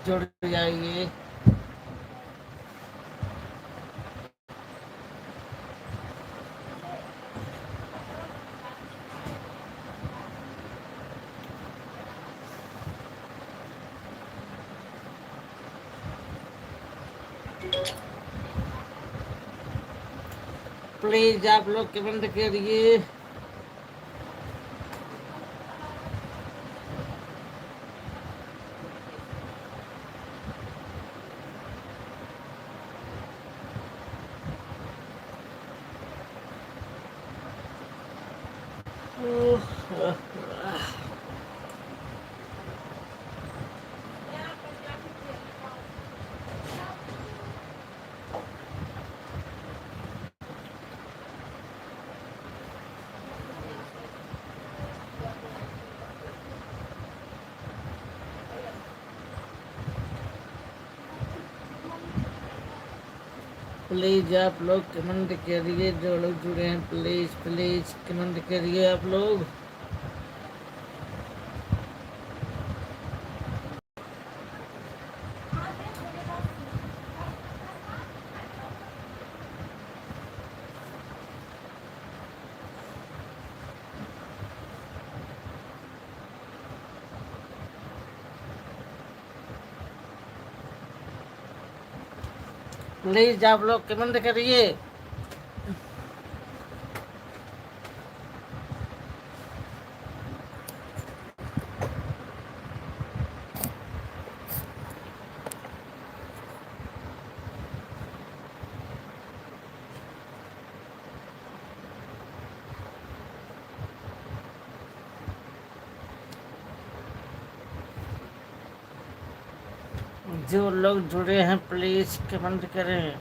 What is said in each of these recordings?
जुड़ जाइए। प्लीज आप लोग कमेंट करिए। प्लीज आप लोग कमेंट करिए, जो लोग जुड़े हैं प्लीज प्लीज कमेंट करिए आप लोग। प्लीज आप लोग कमेंट करिए। जो लोग जुड़े हैं प्लीज कमेंट करें।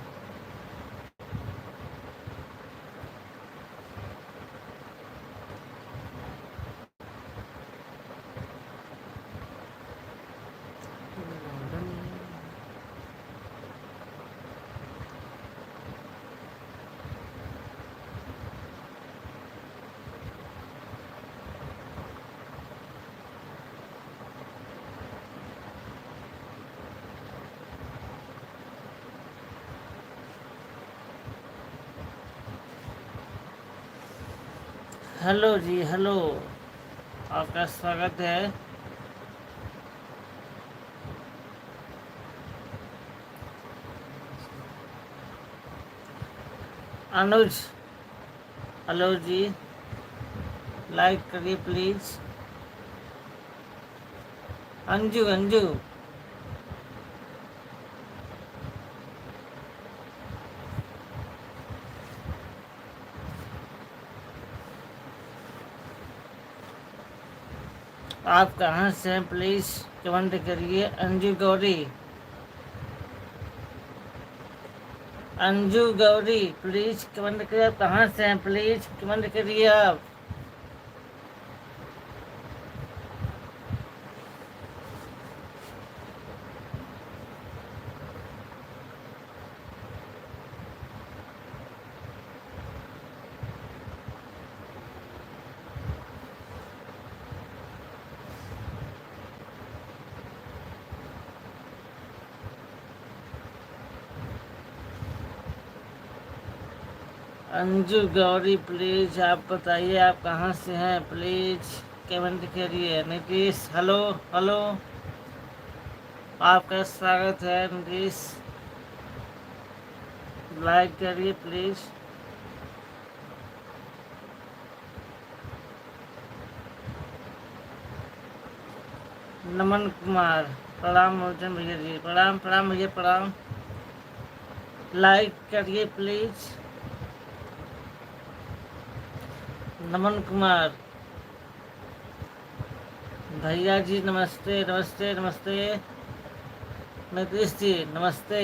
हेलो जी, हेलो, आपका स्वागत है। अनुज, हेलो जी, लाइक करिए प्लीज। अंजू, अंजू, आप कहाँ से हैं प्लीज कमेंट करिए। अंजू गौरी, अंजू गौरी प्लीज कमेंट करिए। आप कहाँ से हैं प्लीज कमेंट करिए आप। अंजू गौरी प्लीज आप बताइए आप कहाँ से हैं प्लीज कमेंट करिए। नीतीश, हेलो हेलो, आपका स्वागत है नीतीश, लाइक करिए प्लीज। नमन कुमार, प्रणाम मोचन भैया जी, प्रणाम प्रणाम भैया प्रणाम। लाइक करिए प्लीज। नमन कुमार भैया जी नमस्ते नमस्ते नमस्ते। नीतीश जी नमस्ते।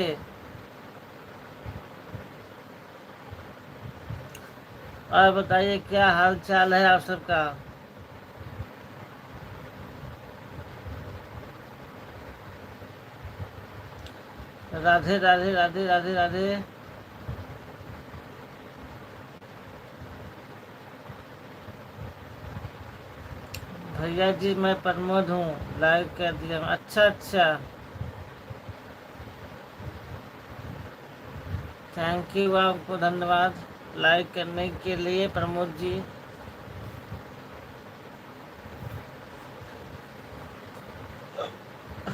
और बताइए क्या हाल चाल है आप सबका। राधे राधे राधे राधे राधे। भैया जी मैं प्रमोद हूँ, लाइक कर दिया। अच्छा अच्छा, थैंक यू, आपको धन्यवाद लाइक करने के लिए प्रमोद जी।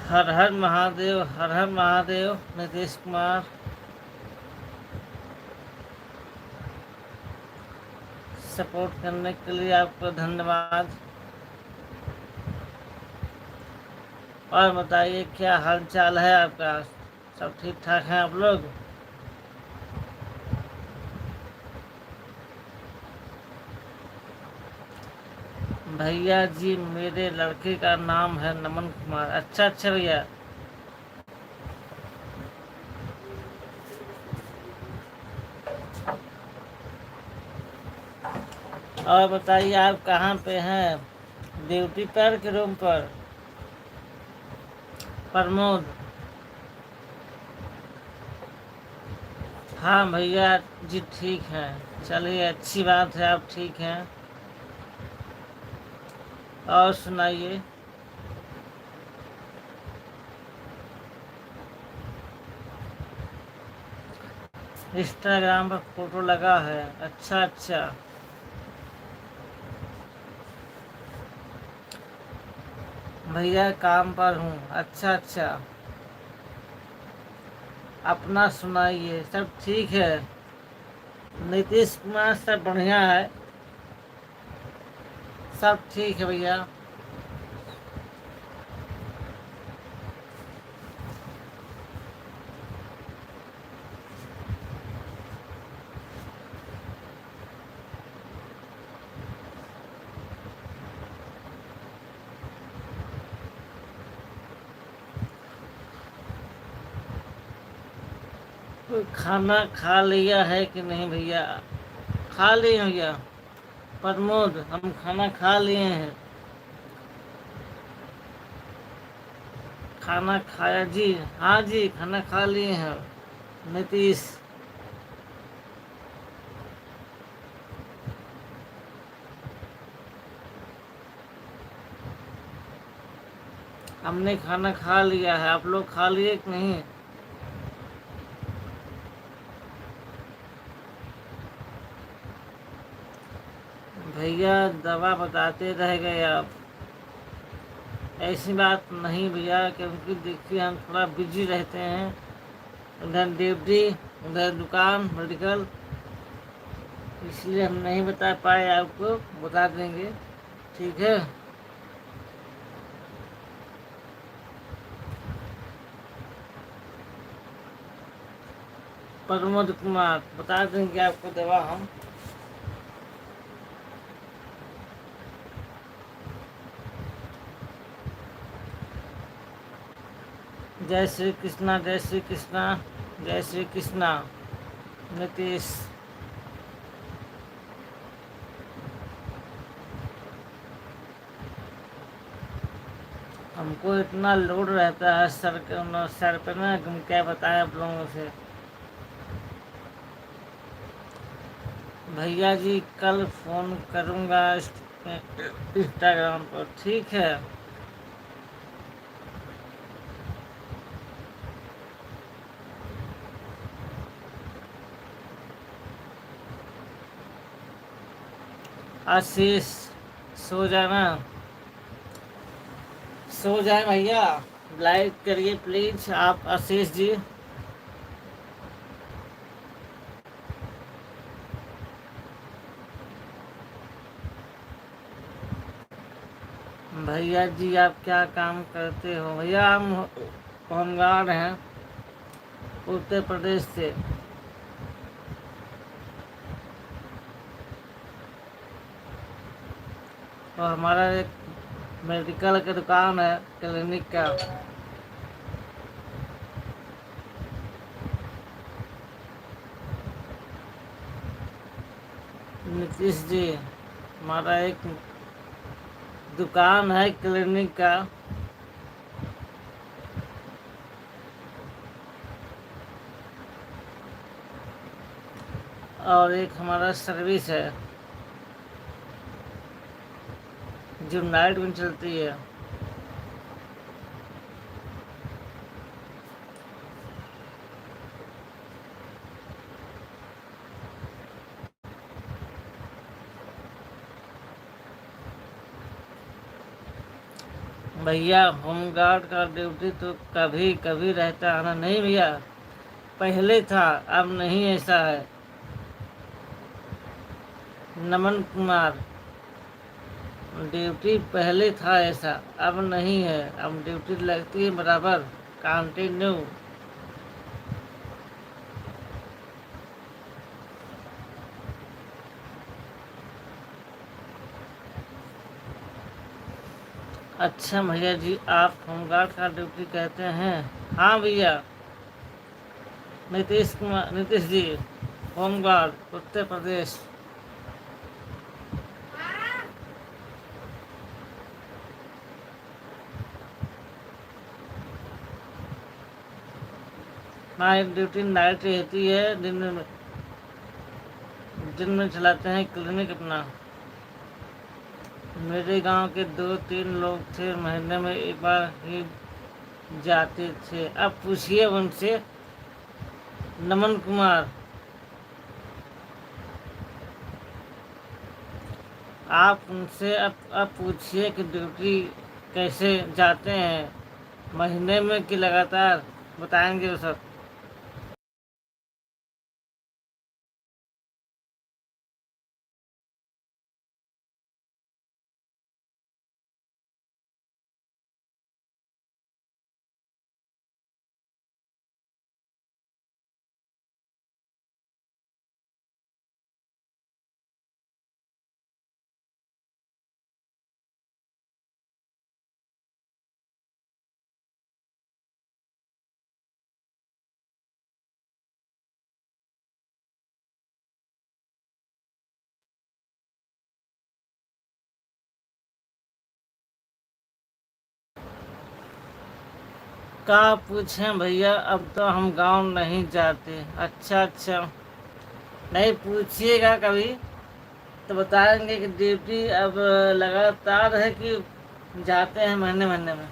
हर हर महादेव, हर हर महादेव। नीतीश कुमार, सपोर्ट करने के लिए आपको धन्यवाद। और बताइए क्या हाल चाल है आपका, सब ठीक ठाक हैं आप लोग? भैया जी मेरे लड़के का नाम है नमन कुमार। अच्छा अच्छा भैया। और बताइए आप कहाँ पे हैं? ड्यूटी पर के रूम पर? प्रमोद, हाँ भैया जी ठीक है। चलिए अच्छी बात है, आप ठीक हैं। और सुनाइए। इंस्टाग्राम पर फोटो लगा है? अच्छा अच्छा। भैया काम पर हूँ। अच्छा अच्छा। अपना सुनाइए, सब ठीक है? नीतीश कुमार सब बढ़िया है, सब ठीक है भैया। खाना खा लिया है कि नहीं भैया? खा लिए भैया। प्रमोद, हम खाना खा लिए हैं। खाना खाया जी? हाँ जी, खाना खा लिए हैं। नीतीश, हमने खाना खा लिया है, आप लोग खा लिए कि नहीं? भैया दवा बताते रह गए आप। ऐसी बात नहीं भैया, क्योंकि देखिए हम थोड़ा बिजी रहते हैं, उधर ड्यूटी, उधर दुकान, मेडिकल, इसलिए हम नहीं बता पाए आपको। बता देंगे, ठीक है? प्रमोद कुमार, बता देंगे आपको दवा हम। जय श्री कृष्णा, जय श्री कृष्णा, जय श्री कृष्णा। नीतीश, हमको इतना लोड रहता है सर पे ना, कि हम क्या बताएं आप लोगों से। भैया जी कल फ़ोन करूँगा इंस्टाग्राम पर, ठीक है? आशीष, सो जाना, सो जाए भैया। लाइक करिए प्लीज़ आप आशीष जी। भैया जी आप क्या काम करते हो? भैया हम होमगार्ड हैं, उत्तर प्रदेश से। और हमारा एक मेडिकल का दुकान है, क्लिनिक का। नीतीश जी, हमारा एक दुकान है क्लिनिक का। और एक हमारा सर्विस है जो नाइट में चलती है। भैया होमगार्ड का ड्यूटी तो कभी कभी रहता है ना। नहीं भैया, पहले था, अब नहीं ऐसा है। नमन कुमार, ड्यूटी पहले था ऐसा, अब नहीं है। अब ड्यूटी लगती है बराबर, कंटिन्यू। अच्छा भैया जी, आप होमगार्ड का ड्यूटी कहते हैं? हाँ भैया, Nitish Kumar, Nitish ji, home guard Uttar Pradesh. Night duty night रहती है, दिन में चलाते हैं क्लिनिक अपना। मेरे गांव के 2-3 लोग थे, महीने में एक बार ही जाते थे। अब पूछिए उनसे। नमन कुमार, आप उनसे अब पूछिए कि ड्यूटी कैसे जाते हैं, महीने में कि लगातार, बताएंगे वो सब। का पूछें भैया, अब तो हम गांव नहीं जाते। अच्छा अच्छा, नहीं पूछिएगा कभी तो बताएंगे कि ड्यूटी अब लगातार है कि जाते हैं महीने महीने में।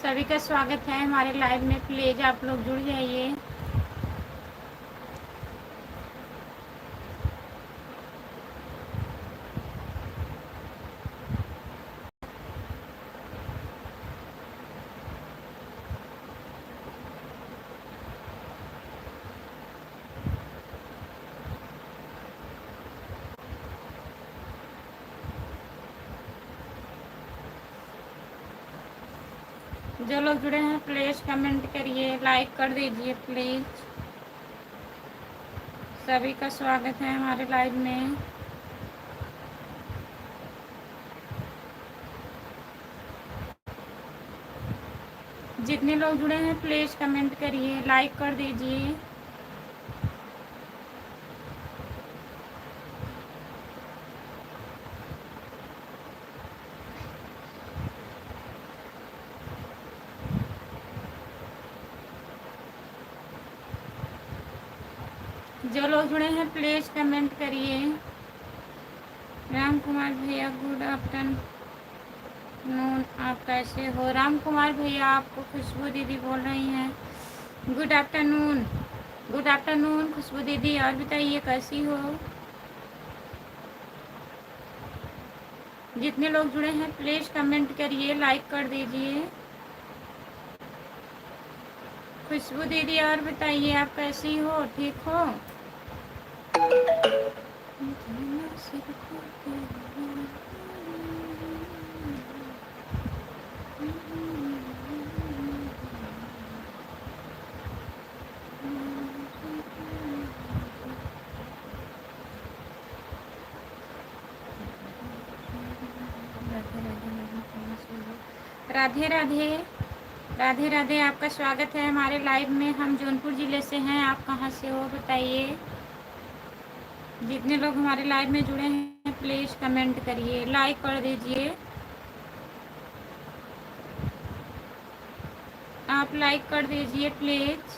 सभी का स्वागत है हमारे लाइव में। प्लीज आप लोग जुड़ जाइए। जो लोग जुड़े हैं प्लीज कमेंट करिए, लाइक कर दीजिए प्लीज। सभी का स्वागत है हमारे लाइव में। जितने लोग जुड़े हैं प्लीज कमेंट करिए, लाइक कर दीजिए। जो लोग जुड़े हैं प्लीज कमेंट करिए। राम कुमार भैया गुड आफ्टरनून, आप कैसे हो? राम कुमार भैया, आपको खुशबू दीदी बोल रही हैं। गुड आफ्टरनून, गुड आफ्टरनून खुशबू दीदी। और बताइए कैसी हो? जितने लोग जुड़े हैं प्लीज कमेंट करिए, लाइक कर दीजिए। खुशबू दीदी, और बताइए आप कैसी हो, ठीक हो? राधे राधे, राधे राधे। आपका स्वागत है हमारे लाइव में। हम जौनपुर ज़िले से हैं, आप कहाँ से हो बताइए। जितने लोग हमारे लाइव में जुड़े हैं प्लीज़ कमेंट करिए, लाइक कर दीजिए। आप लाइक कर दीजिए प्लीज़।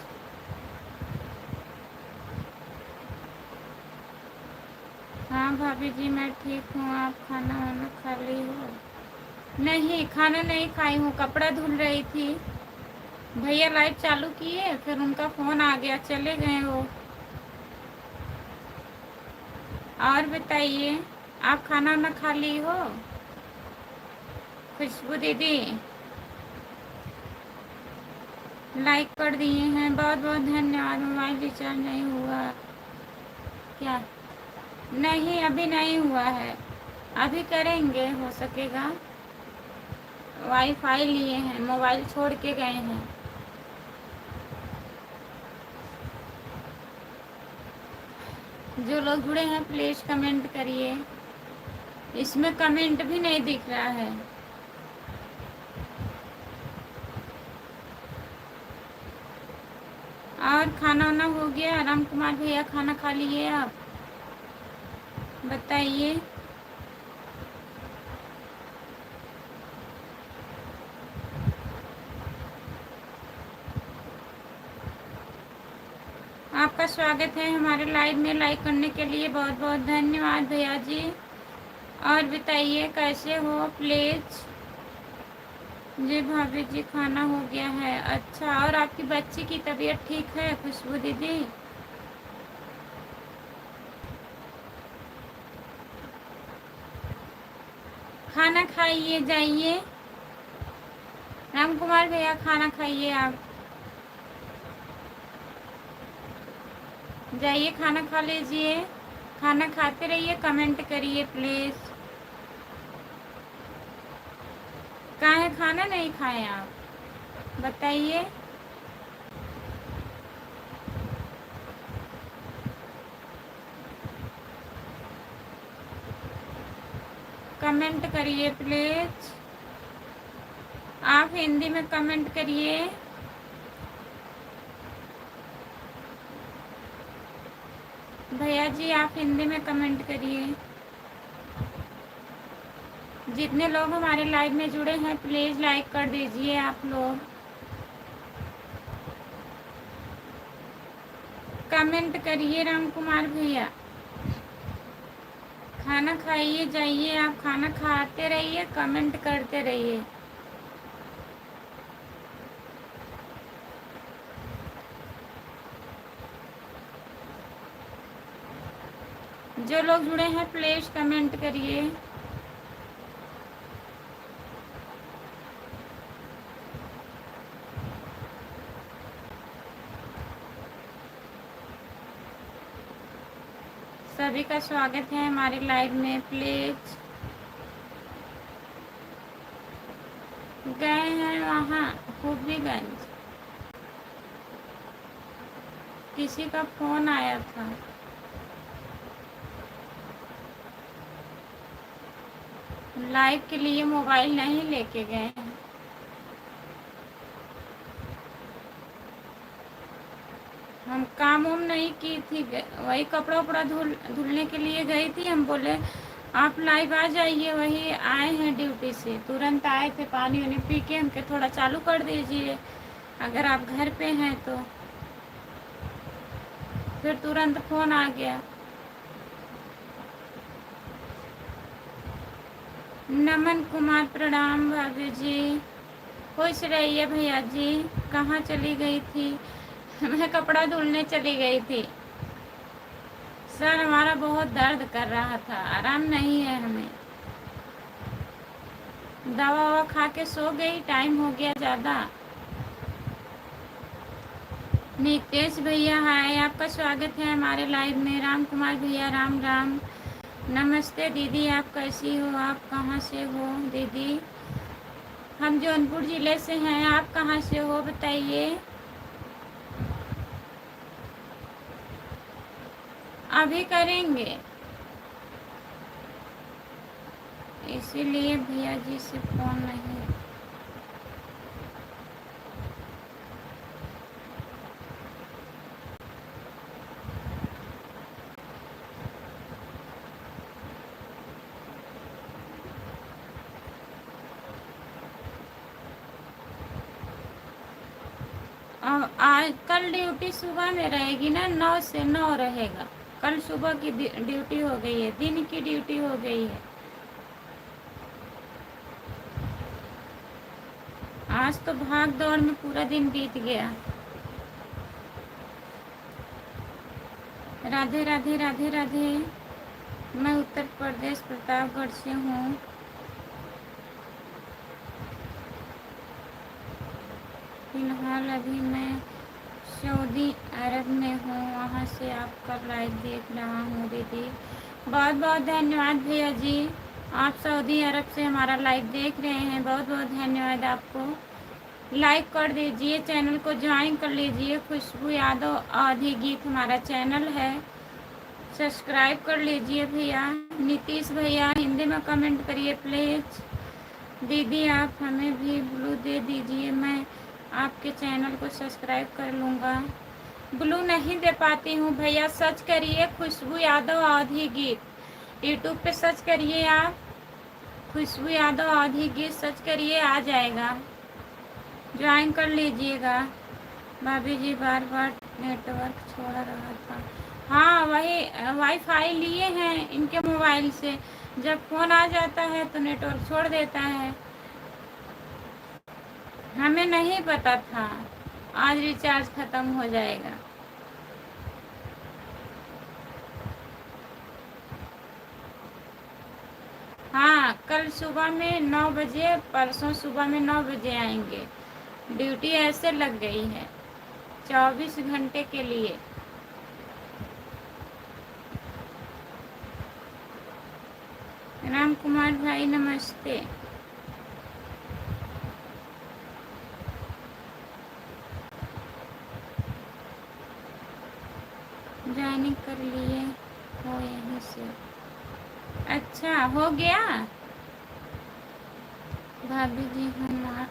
हाँ भाभी जी मैं ठीक हूँ। आप खाना वाना खा ली हो? नहीं, खाना नहीं खाई हूँ, कपड़ा धुल रही थी। भैया लाइट चालू किए, फिर उनका फ़ोन आ गया, चले गए वो। और बताइए, आप खाना वाना खा ली हो? खुशबू दीदी लाइक कर दिए हैं, बहुत बहुत धन्यवाद। मोबाइल रिचार्ज नहीं हुआ क्या? नहीं, अभी नहीं हुआ है, अभी करेंगे, हो सकेगा। वाईफाई लिए हैं, मोबाइल छोड़ के गए हैं। जो लोग जुड़े हैं प्लीज़ कमेंट करिए। इसमें कमेंट भी नहीं दिख रहा है। और खाना वाना हो गया? राम कुमार भैया खाना खा लिए आप? बताइए। आपका स्वागत है हमारे लाइव में, लाइक करने के लिए बहुत बहुत धन्यवाद भैया जी। और बताइए कैसे हो प्लीज़। जी भाभी जी खाना हो गया है। अच्छा, और आपकी बच्ची की तबीयत ठीक है खुशबू दीदी? खाना खाइए जाइए। राम कुमार भैया खाना खाइए, आप जाइए खाना खा लीजिए। खाना खाते रहिए, कमेंट करिए प्लीज़। काहे खाना नहीं खाएं आप? बताइए। कमेंट करिए प्लीज़। आप हिंदी में कमेंट करिए। भैया जी आप हिंदी में कमेंट करिए। जितने लोग हमारे लाइव में जुड़े हैं प्लीज़ लाइक कर दीजिए आप लोग। कमेंट करिए राम कुमार भैया। खाना खाइए जाइए, आप खाना खाते रहिए, कमेंट करते रहिए। जो लोग जुड़े हैं प्लीज़ कमेंट करिए। सभी का स्वागत है हमारे लाइव में प्लीज़। गए हैं वहाँ हूबीगंज, किसी का फ़ोन आया था। लाइव के लिए मोबाइल नहीं लेके गए हैं। हम काम उम नहीं की थी, वही कपड़ा उपड़ा धुलने के लिए गई थी। हम बोले आप लाइव आ जाइए, वही आए हैं ड्यूटी से, तुरंत आए थे, पानी वानी पी के हमके थोड़ा चालू कर दीजिए अगर आप घर पे हैं तो। फिर तुरंत फ़ोन आ गया। नमन कुमार प्रणाम भाभी जी, खुश रहिए भैया जी। कहाँ चली गई थी? मैं कपड़ा धुलने चली गई थी। सर हमारा बहुत दर्द कर रहा था, आराम नहीं है हमें। दवा ववा खा के सो गई, टाइम हो गया ज़्यादा। नितेश भैया हाय, आपका स्वागत है हमारे लाइव में। राम कुमार भैया राम राम। नमस्ते दीदी, आप कैसी हो? आप कहाँ से हो दीदी? हम जौनपुर ज़िले से हैं, आप कहाँ से हो बताइए। अभी करेंगे, इसीलिए भैया जी से फ़ोन नहीं। आज कल ड्यूटी सुबह में रहेगी ना, 9 से 9 रहेगा। कल सुबह की ड्यूटी हो गई है, दिन की ड्यूटी हो गई है। आज तो भाग दौड़ में पूरा दिन बीत गया। राधे राधे राधे राधे। मैं उत्तर प्रदेश प्रतापगढ़ से हूँ। फिलहाल अभी मैं सऊदी अरब में हूँ, वहाँ से आपका लाइव देख रहा हूँ दीदी। बहुत बहुत धन्यवाद भैया जी, आप सऊदी अरब से हमारा लाइव देख रहे हैं, बहुत बहुत धन्यवाद आपको। लाइक कर दीजिए, चैनल को ज्वाइन कर लीजिए। खुशबू यादव आधी गीत हमारा चैनल है, सब्सक्राइब कर लीजिए भैया। नीतीश भैया हिंदी में कमेंट करिए प्लीज़। दीदी आप हमें भी ब्लू दे दीजिए, मैं आपके चैनल को सब्सक्राइब कर लूँगा। ब्लू नहीं दे पाती हूँ भैया, सर्च करिए खुशबू यादव आधी गीत, यूट्यूब पे सर्च करिए आप, खुशबू यादव आधी गीत सर्च करिए, आ जाएगा, ज्वाइन कर लीजिएगा। भाभी जी बार बार नेटवर्क छोड़ रहा था। हाँ वही वाईफाई लिए हैं इनके मोबाइल से, जब फ़ोन आ जाता है तो नेटवर्क छोड़ देता है। हमें नहीं पता था आज रिचार्ज ख़त्म हो जाएगा। हाँ कल सुबह में 9 बजे, परसों सुबह में 9 बजे आएंगे। ड्यूटी ऐसे लग गई है 24 घंटे के लिए। राम कुमार भाई नमस्ते। ज्वाइनिंग कर लिए हो यहीं से? अच्छा हो गया भाभी जी। हम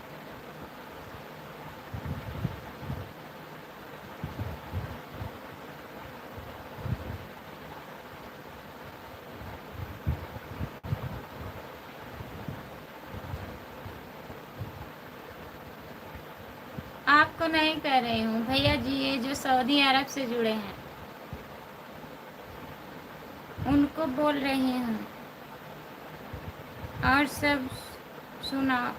आपको नहीं कह रही हूँ भैया जी, ये जो सऊदी अरब से जुड़े हैं उनको बोल रही हूँ। और सब सुनाओ,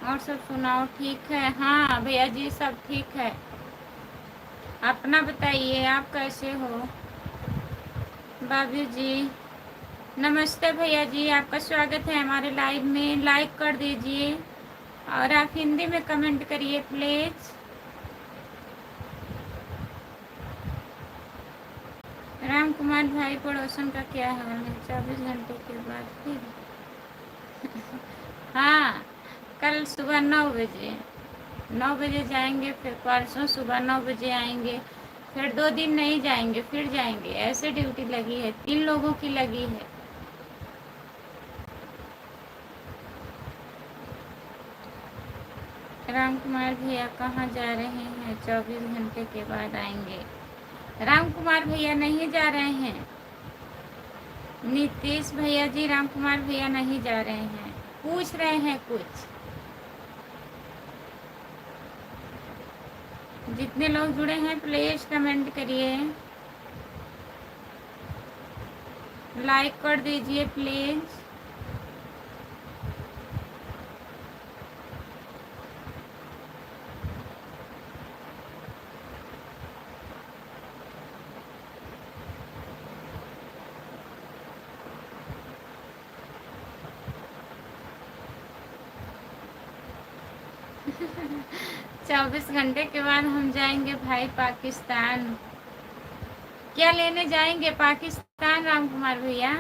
और सब सुनाओ ठीक है? हाँ भैया जी सब ठीक है। अपना बताइए आप कैसे हो? भाभी जी नमस्ते भैया जी, आपका स्वागत है हमारे लाइव में। लाइक कर दीजिए और आप हिंदी में कमेंट करिए प्लीज़। राम कुमार भाई पड़ोसन का क्या हाल है? 24 घंटे के बाद फिर हाँ कल सुबह 9 बजे जाएंगे, फिर परसों सुबह 9 बजे आएंगे, फिर 2 दिन नहीं जाएंगे, फिर जाएंगे। ऐसे ड्यूटी लगी है, 3 लोगों की लगी है। राम कुमार भैया कहाँ जा रहे हैं? 24 घंटे के बाद आएंगे। राम कुमार भैया नहीं जा रहे हैं। नीतीश भैया जी राम कुमार भैया नहीं जा रहे हैं, पूछ रहे हैं कुछ। जितने लोग जुड़े हैं प्लीज कमेंट करिए, लाइक कर दीजिए प्लीज। चौबीस घंटे के बाद हम जाएंगे भाई पाकिस्तान। क्या लेने जाएंगे पाकिस्तान राम कुमार भैया?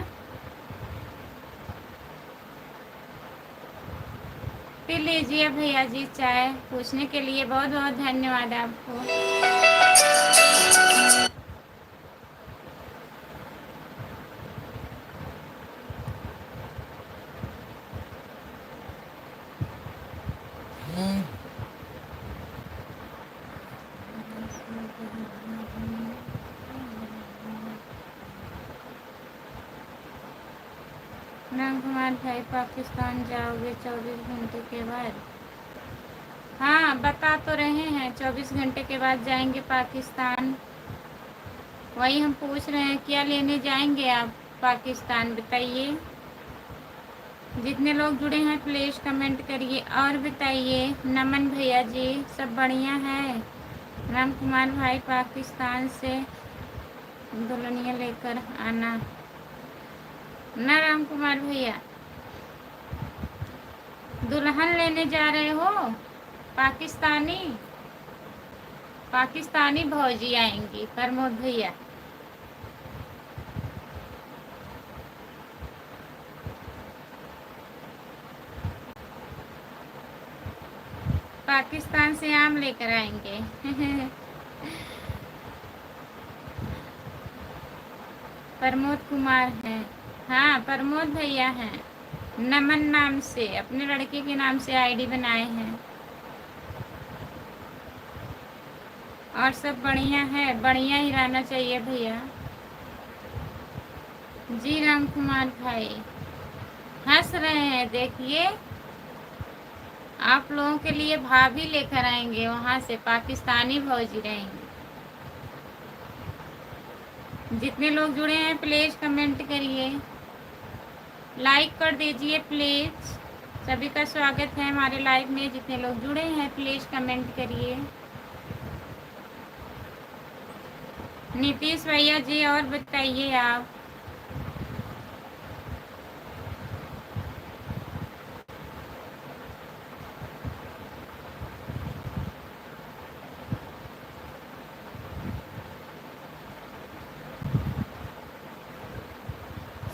पी लीजिए भैया जी चाय। पूछने के लिए बहुत बहुत धन्यवाद आपको। राम कुमार भाई पाकिस्तान जाओगे 24 घंटे के बाद? हाँ बता तो रहे हैं 24 घंटे के बाद जाएंगे पाकिस्तान। वही हम पूछ रहे हैं, क्या लेने जाएंगे आप पाकिस्तान, बताइए। जितने लोग जुड़े हैं प्लीज़ कमेंट करिए और बताइए। नमन भैया जी, सब बढ़िया है। राम कुमार भाई, पाकिस्तान से दुल्हनिया लेकर आना ना राम कुमार भैया, दुल्हन लेने जा रहे हो? पाकिस्तानी पाकिस्तानी भौजी आएंगी प्रमोद भैया। पाकिस्तान से आम लेकर आएंगे। प्रमोद कुमार हैं, हाँ प्रमोद भैया हैं। नमन नाम से, अपने लड़के के नाम से आईडी बनाए हैं। और सब बढ़िया है, बढ़िया ही रहना चाहिए भैया जी। राम कुमार भाई हंस रहे हैं, देखिए आप लोगों के लिए भाभी लेकर आएंगे वहां से, पाकिस्तानी भौजी रहेंगे। जितने लोग जुड़े हैं प्लीज कमेंट करिए, लाइक कर दीजिए प्लीज। सभी का स्वागत है हमारे लाइव में। जितने लोग जुड़े हैं प्लीज कमेंट करिए। नीतीश भैया जी, और बताइए आप।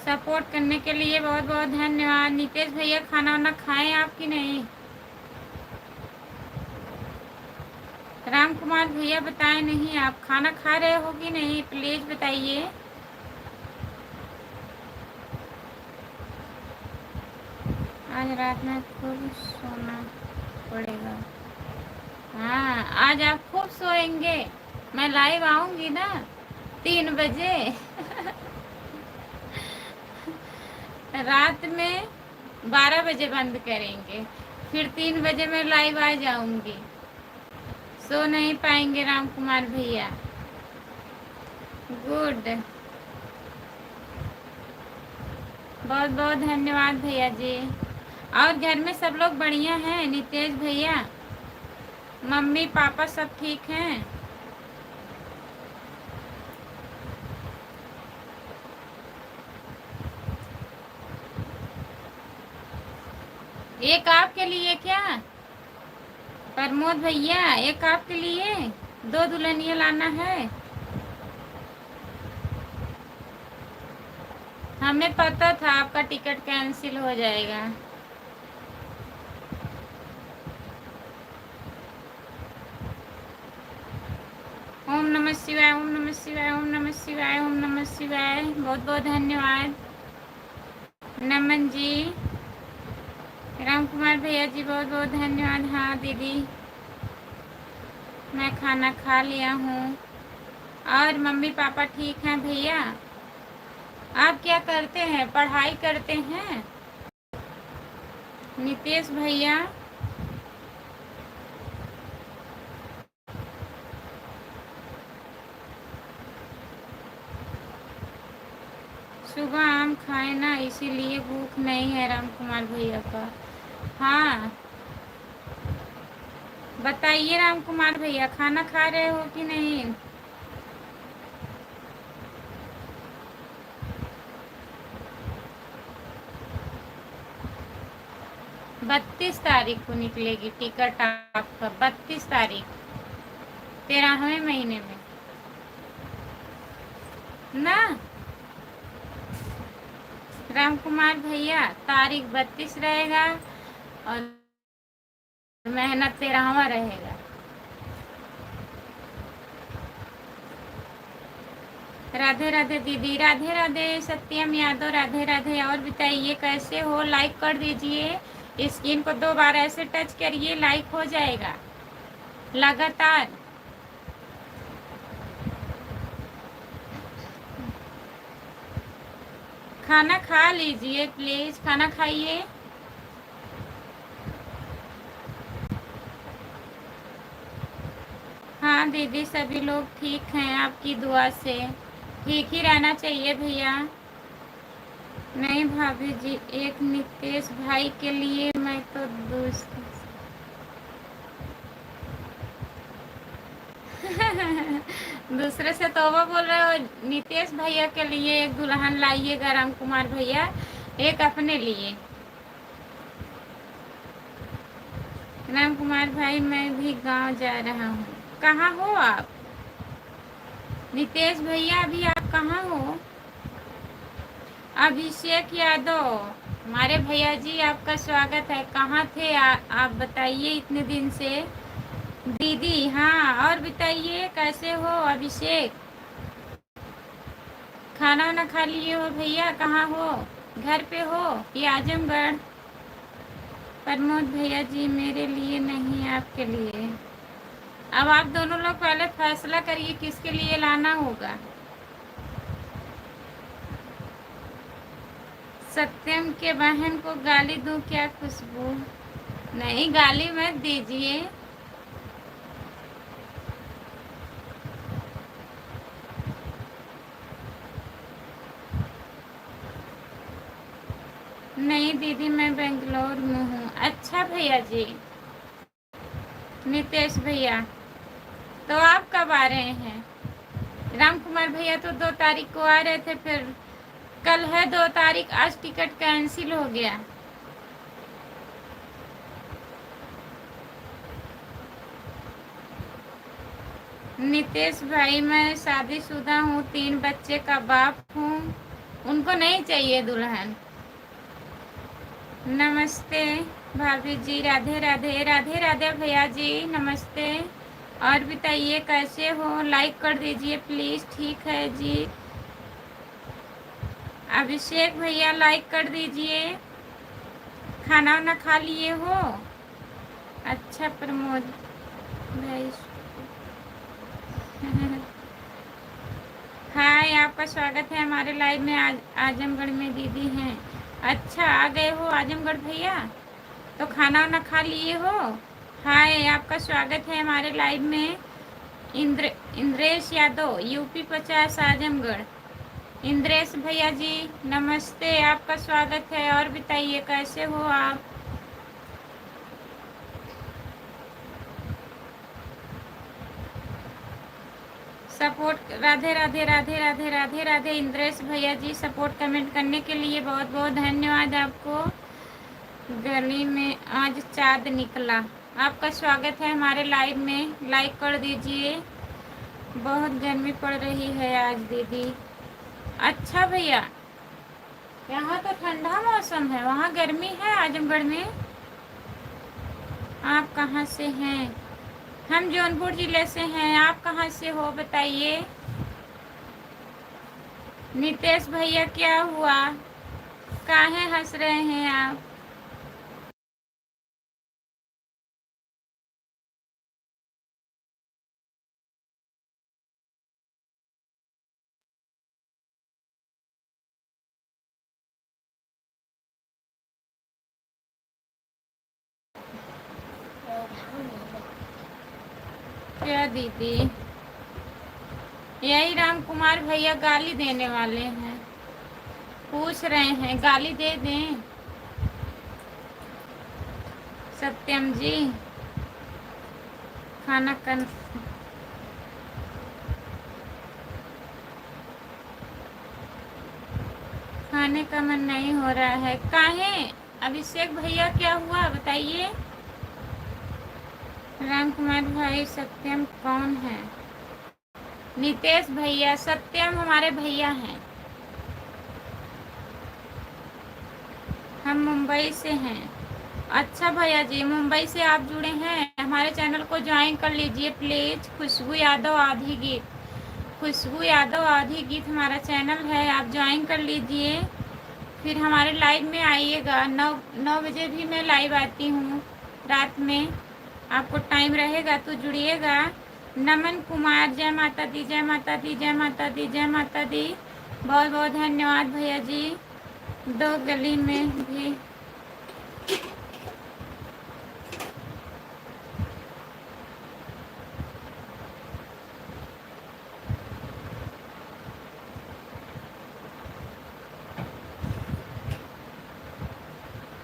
सपोर्ट करने के लिए बहुत बहुत धन्यवाद। नीतीश भैया, खाना वाना खाएं आप कि नहीं? राम कुमार भैया बताएं नहीं, आप खाना खा रहे हो कि नहीं, प्लीज बताइए। आज रात में खूब सोना पड़ेगा। हाँ, आज आप खूब सोएंगे। मैं लाइव आऊंगी ना 3 बजे। रात में 12 बजे बंद करेंगे, फिर 3 बजे मैं लाइव आ जाऊंगी। सो नहीं पाएंगे राम कुमार भैया। गुड, बहुत बहुत धन्यवाद भैया जी। और घर में सब लोग बढ़िया हैं? नितेश भैया, मम्मी पापा सब ठीक हैं? एक आपके लिए क्या प्रमोद भैया, एक आपके लिए 2 दुल्हनिया लाना है? हमें पता था आपका टिकट कैंसिल हो जाएगा। ओम नमः शिवाय, ओम नमः शिवाय, ओम नमः शिवाय, ओम नमः शिवाय। बहुत बहुत धन्यवाद नमन जी। राम कुमार भैया जी, बहुत बहुत धन्यवाद। हाँ दीदी, मैं खाना खा लिया हूँ। और मम्मी पापा ठीक हैं भैया? आप क्या करते हैं, पढ़ाई करते हैं? नितेश भैया, सुबह आम खाए ना, इसीलिए भूख नहीं है राम कुमार भैया का। हाँ बताइए राम कुमार भैया, खाना खा रहे हो कि नहीं? 32 तारीख को निकलेगी टिकट आपका, 32 तारीख, 13वें महीने में ना राम कुमार भैया। तारीख 32 रहेगा और महीना 13वां रहेगा। राधे राधे दीदी, राधे राधे सत्यम यादव, राधे राधे। और बताइए कैसे हो? लाइक कर दीजिए, स्क्रीन को 2 बार ऐसे टच करिए, लाइक हो जाएगा लगातार। खाना खा लीजिए प्लीज, खाना खाइए। हाँ दीदी, सभी लोग ठीक हैं आपकी दुआ से। ठीक ही रहना चाहिए भैया। नहीं भाभी जी, एक नितेश भाई के लिए मैं तो दूसरे से तौबा बोल रहे हो। नितेश भैया के लिए एक दुल्हन लाइएगा राम कुमार भैया, एक अपने लिए। राम कुमार भाई, मैं भी गांव जा रहा हूँ। कहाँ हो आप नितेश भैया? अभी आप कहाँ हो? अभिषेक यादव, हमारे भैया जी, आपका स्वागत है। कहाँ थे आप बताइए इतने दिन से। दीदी, हाँ, और बताइए कैसे हो अभिषेक? खाना वाना खा लिए हो भैया? कहाँ हो, घर पे हो या आजमगढ़? प्रमोद भैया जी, मेरे लिए नहीं, आपके लिए। अब आप दोनों लोग पहले फैसला करिए किसके लिए लाना होगा। सत्यम के बहन को गाली दूं क्या खुशबू? नहीं, गाली मत दीजिए। नहीं दीदी, मैं बेंगलोर में हूँ। अच्छा भैया जी। नितेश भैया, तो आप कब आ रहे हैं? राम कुमार भैया तो 2 तारीख को आ रहे थे, फिर कल है 2 तारीख, आज टिकट कैंसिल हो गया। नितेश भाई, मैं शादीशुदा हूँ, 3 बच्चे का बाप हूँ, उनको नहीं चाहिए दुल्हन। नमस्ते भाभी जी, राधे राधे। राधे राधे भैया जी, नमस्ते। और बताइए कैसे हो? लाइक कर दीजिए प्लीज। ठीक है जी। अभिषेक भैया, लाइक कर दीजिए। खाना वाना खा लिए हो? अच्छा प्रमोद भाई, हाय, आपका स्वागत है हमारे लाइव में। आजमगढ़ में दीदी हैं। अच्छा, आ गए हो आजमगढ़ भैया? तो खाना वाना खा लिए हो? हाय, आपका स्वागत है हमारे लाइव में। इंद्रेश यादव, यूपी 50, आजमगढ़। इंद्रेश भैया जी, नमस्ते, आपका स्वागत है। और बताइए कैसे हो आप? सपोर्ट, राधे राधे राधे राधे राधे राधे। इंद्रेश भैया जी, सपोर्ट कमेंट करने के लिए बहुत बहुत धन्यवाद आपको। गली में आज चाँद निकला, आपका स्वागत है हमारे लाइव में। लाइक कर दीजिए। बहुत गर्मी पड़ रही है आज दीदी। अच्छा भैया, यहाँ तो ठंडा मौसम है, वहाँ गर्मी है आजमगढ़ में। आप कहाँ से हैं? हम जौनपुर जिले से हैं। आप कहाँ से हो बताइए? नितेश भैया, क्या हुआ, काहे हंस रहे हैं आप? क्या दीदी? यही राम कुमार भैया गाली देने वाले हैं, पूछ रहे हैं गाली दे दें? सत्यम जी, खाना कर खाने का मन नहीं हो रहा है, काहे? अभिषेक भैया, क्या हुआ बताइए? राम कुमार भाई, सत्यम कौन है? नितेश भैया, सत्यम हमारे भैया हैं। हम मुंबई से हैं। अच्छा भैया जी, मुंबई से आप जुड़े हैं, हमारे चैनल को ज्वाइन कर लीजिए प्लीज। खुशबू यादव आधी गीत, खुशबू यादव आधी गीत हमारा चैनल है, आप ज्वाइन कर लीजिए। फिर हमारे लाइव में आइएगा। 9 बजे भी मैं लाइव आती हूँ रात में, आपको टाइम रहेगा तो जुड़िएगा। नमन कुमार, जय माता दी, जय माता दी, जय माता दी, जय माता दी। बहुत बहुत धन्यवाद भैया जी। 2 गली में भी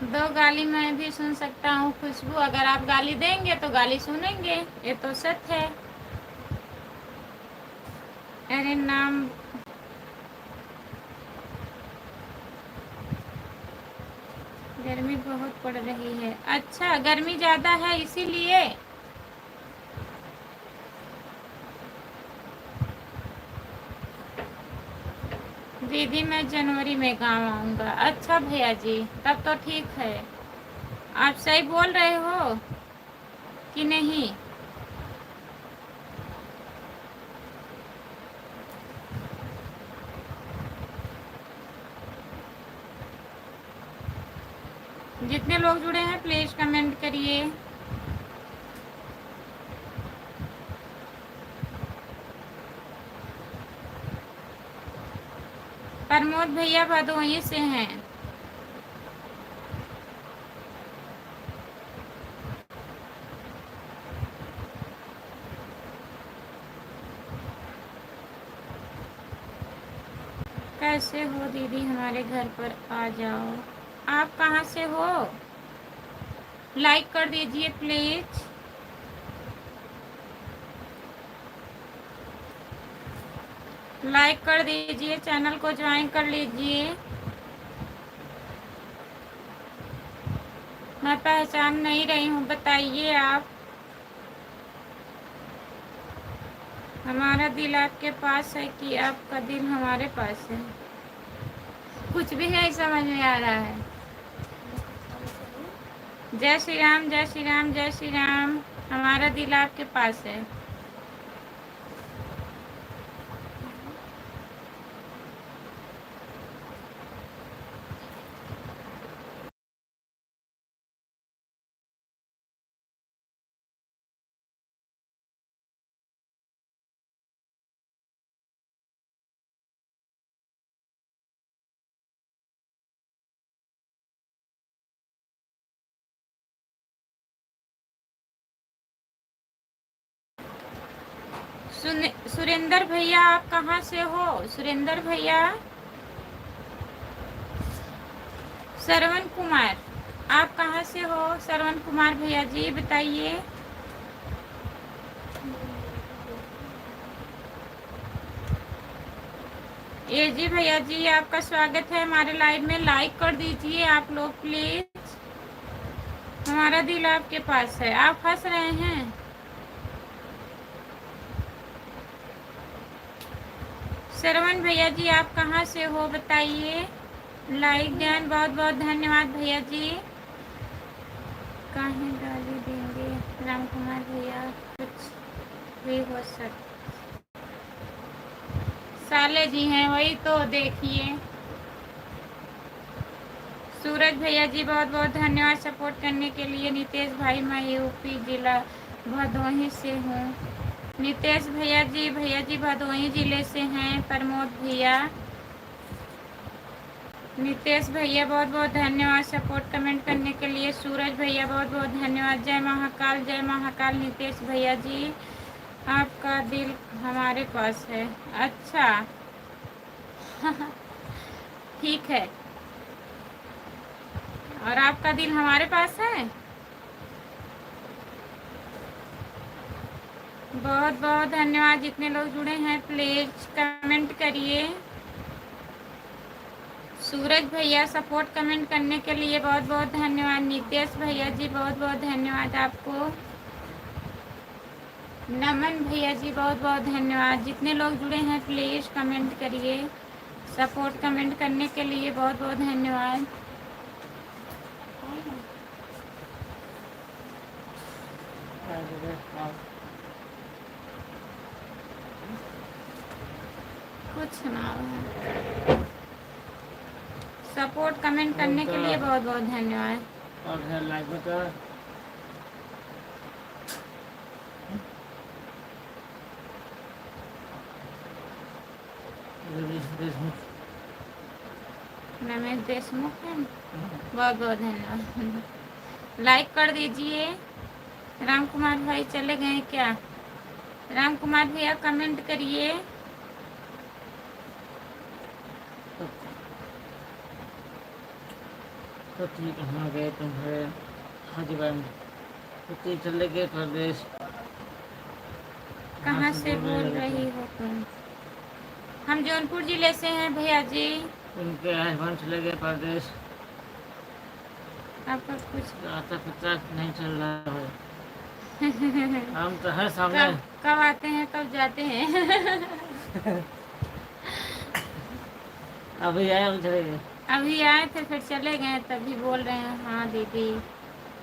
दो गाली मैं भी सुन सकता हूँ खुशबू, अगर आप गाली देंगे तो गाली सुनेंगे, ये तो सच है। अरे नाम गर्मी बहुत पड़ रही है। अच्छा, गर्मी ज़्यादा है इसीलिए। दीदी मैं जनवरी में गाँव आऊँगा। अच्छा भैया जी, तब तो ठीक है। आप सही बोल रहे हो कि नहीं? जितने लोग जुड़े हैं प्लीज़ कमेंट करिए। प्रमोद भैया भदोही से हैं। कैसे हो दीदी, हमारे घर पर आ जाओ। आप कहाँ से हो? लाइक कर दीजिए प्लीज। लाइक कर दीजिए, चैनल को ज्वाइन कर लीजिए। मैं पहचान नहीं रही हूँ, बताइए आप। हमारा दिल आपके पास है कि आपका दिल हमारे पास है? कुछ भी नहीं समझ में आ रहा है। जय श्री राम, जय श्री राम, जय श्री राम। हमारा दिल आपके पास है। सुरेंद्र भैया आप कहाँ से हो? सुरेंद्र भैया। श्रवण कुमार आप कहाँ से हो? श्रवण कुमार भैया जी बताइए। ये जी भैया जी, आपका स्वागत है हमारे लाइव में। लाइक कर दीजिए आप लोग प्लीज। हमारा दिल आपके पास है। आप हंस रहे हैं। श्रवण भैया जी आप कहाँ से हो बताइए। लाइक ज्ञान, बहुत बहुत धन्यवाद भैया जी। कहीं गाली देंगे राम कुमार भैया, कुछ भी हो सकता। साले जी हैं वही तो, देखिए। सूरज भैया जी बहुत बहुत धन्यवाद सपोर्ट करने के लिए। नितेश भाई मैं यूपी जिला भदोही से हूँ। नितेश भैया जी भदोही जिले से हैं। प्रमोद भैया, नितेश भैया बहुत बहुत धन्यवाद सपोर्ट कमेंट करने के लिए। सूरज भैया बहुत बहुत धन्यवाद। जय महाकाल, जय महाकाल। नितेश भैया जी आपका दिल हमारे पास है। अच्छा ठीक है, और आपका दिल हमारे पास है। बहुत बहुत धन्यवाद। जितने लोग जुड़े हैं प्लीज कमेंट करिए। सूरज भैया सपोर्ट कमेंट करने के लिए बहुत बहुत धन्यवाद। नितेश भैया जी बहुत बहुत धन्यवाद आपको। नमन भैया जी बहुत बहुत धन्यवाद। जितने लोग जुड़े हैं प्लीज कमेंट करिए। सपोर्ट कमेंट करने के लिए बहुत बहुत धन्यवाद। कुछ ना, सपोर्ट कमेंट करने के लिए बहुत बहुत धन्यवाद। और लाइक बता। रमेश देशमुख है, बहुत बहुत धन्यवाद। लाइक कर दीजिए। राम कुमार भाई चले गए क्या? राम कुमार भैया कमेंट करिए। पति कहाँ गए तुम्हारे हजबैंड? पति चले गए प्रदेश। कहाँ से बोल रहे थे? रही हो तुम? हम जौनपुर जिले से हैं भैया जी। उनके हस्बैंड चले गए प्रदेश। आपका कुछ रास्ता पता नहीं चल रहा है। हम तो है सामने। कब आते हैं कब जाते हैं? अभी आए हम चले गए। अभी आए थे फिर चले गए, तभी बोल रहे हैं हाँ दीदी।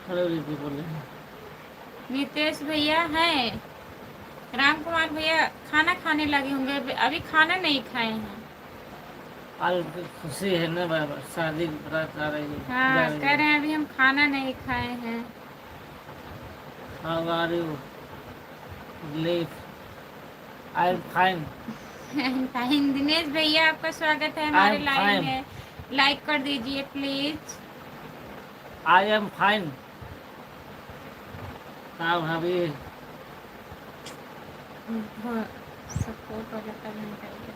हेलो दीदी बोल रहे हैं। नितेश भैया हैं। राम कुमार भैया खाना खाने लगे होंगे, अभी खाना नहीं खाए हैं। आज खुशी है ना बाबा, शादी की बारात आ रही है। हाँ कह रहे हैं अभी हम खाना नहीं खाए हैं। How are you? Live. I'm fine. Fine. Dinesh भैया आपका स्वागत है हमारे I'm लाइव fine. में, लाइक कर दीजिए प्लीज। I am fine. हाँ भाभी। सपोर्ट वगैरह नहीं करेगा।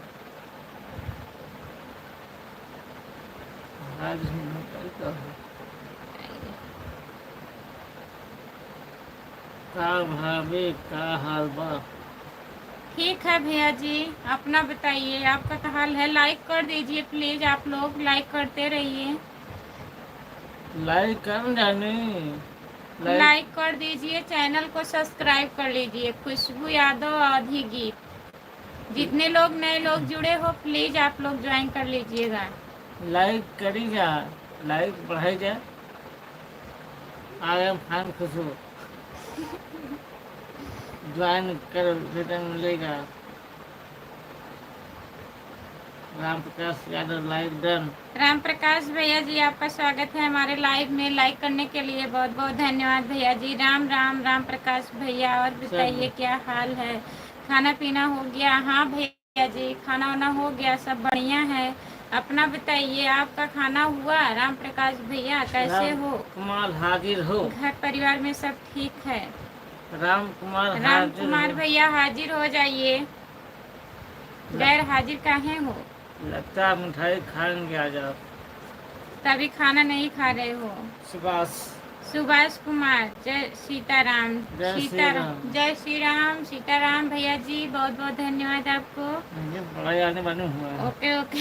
आज निकल तो है। का भाभी का हाल बा? ठीक है भैया जी, अपना बताइए आपका क्या हाल है। लाइक कर दीजिए प्लीज, आप लोग लाइक करते रहिए। लाइक कर जाने। लाइक कर दीजिए, चैनल को सब्सक्राइब कर लीजिए। खुशबू यादव आधी गीत। जितने लोग नए लोग जुड़े हो प्लीज आप लोग ज्वाइन कर लीजिएगा। लाइक करी जा, लाइक बढ़ाई जा। I am fine Khushbu. Join कर, रिटर्न मिलेगा। Ram Prakash Yadav like done. राम प्रकाश भैया जी आपका स्वागत है हमारे लाइव में, लाइक करने के लिए बहुत बहुत धन्यवाद भैया जी। राम राम राम प्रकाश भैया, और बताइए क्या हाल है, खाना पीना हो गया? हाँ भैया जी खाना वाना हो गया, सब बढ़िया है। अपना बताइए आपका खाना हुआ? राम प्रकाश भैया कैसे हो? कुमार हाजिर हो। घर परिवार में सब ठीक है? राम कुमार राम कुमार भैया हाजिर हो जाइए, गैर हाजिर काहे हो? लगता है मिठाई खाएंगे आ जाओ। तभी खाना नहीं खा रहे हो। सुभाष। सुभाष कुमार, जय सीताराम। जय श्री राम। जय श्री राम सीताराम भैया जी, बहुत बहुत धन्यवाद आपको। ये बड़ा आने बने हुआ है। Okay okay.